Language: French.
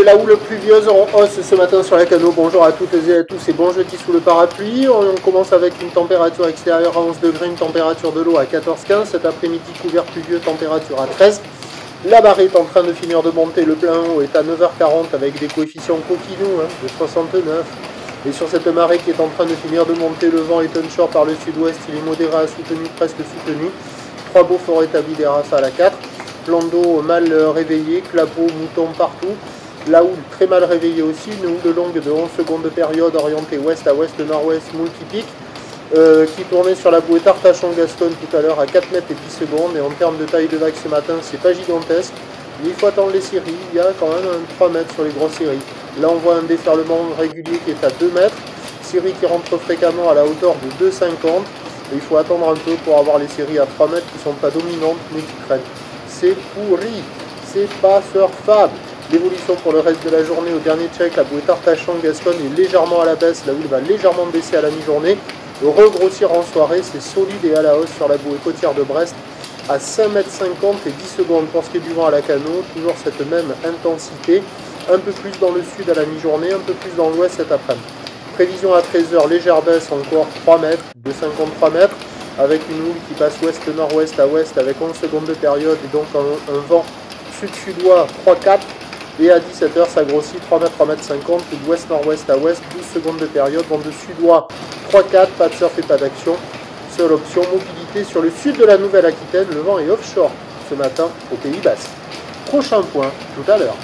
la houle pluvieuse en hausse ce matin sur la Cano. Bonjour à toutes et à tous et bon jeudi sous le parapluie. On commence avec une température extérieure à 11 degrés, une température de l'eau à 14-15. Cet après-midi, couvert pluvieux, température à 13. La marée est en train de finir de monter. Le plein haut est à 9h40 avec des coefficients coquinous de 69. Et sur cette marée qui est en train de finir de monter, le vent est onshore par le sud-ouest. Il est modéré à soutenu, presque soutenu. 3 Beaufort établis des rafales à 4. Plan d'eau mal réveillé, clapots, moutons partout. La houle très mal réveillée aussi, une houle longue de 11 secondes de période orientée ouest à ouest, nord-ouest, multipique, qui tournait sur la bouée Tartachon-Gascogne tout à l'heure à 4 mètres et 10 secondes. Et en termes de taille de vague ce matin, c'est pas gigantesque. Mais il faut attendre les séries, il y a quand même un 3 mètres sur les grosses séries. Là on voit un déferlement régulier qui est à 2 mètres, série qui rentre fréquemment à la hauteur de 2,50. Et il faut attendre un peu pour avoir les séries à 3 mètres qui ne sont pas dominantes mais qui traînent. C'est pourri, c'est pas surfable. L'évolution pour le reste de la journée, au dernier check, la bouée Tartachon-Gascogne est légèrement à la baisse, la houle va légèrement baisser à la mi-journée. Regrossir en soirée, c'est solide et à la hausse sur la bouée côtière de Brest à 5,50 m et 10 secondes. Pour ce qui est du vent à la Cano, toujours cette même intensité, un peu plus dans le sud à la mi-journée, un peu plus dans l'ouest cet après-midi. Prévision à 13h, légère baisse encore 3 mètres, de 53 mètres, avec une houle qui passe ouest-nord-ouest à ouest avec 11 secondes de période et donc un vent sud-sud-ouest 3-4. Et à 17h, ça grossit 3 mètres, 3 mètres 50, d'ouest-nord-ouest à ouest, 12 secondes de période, vent de sud-ouest 3-4, pas de surf et pas d'action. Seule option, mobilité sur le sud de la Nouvelle-Aquitaine, le vent est offshore ce matin au Pays Basque. Prochain point tout à l'heure.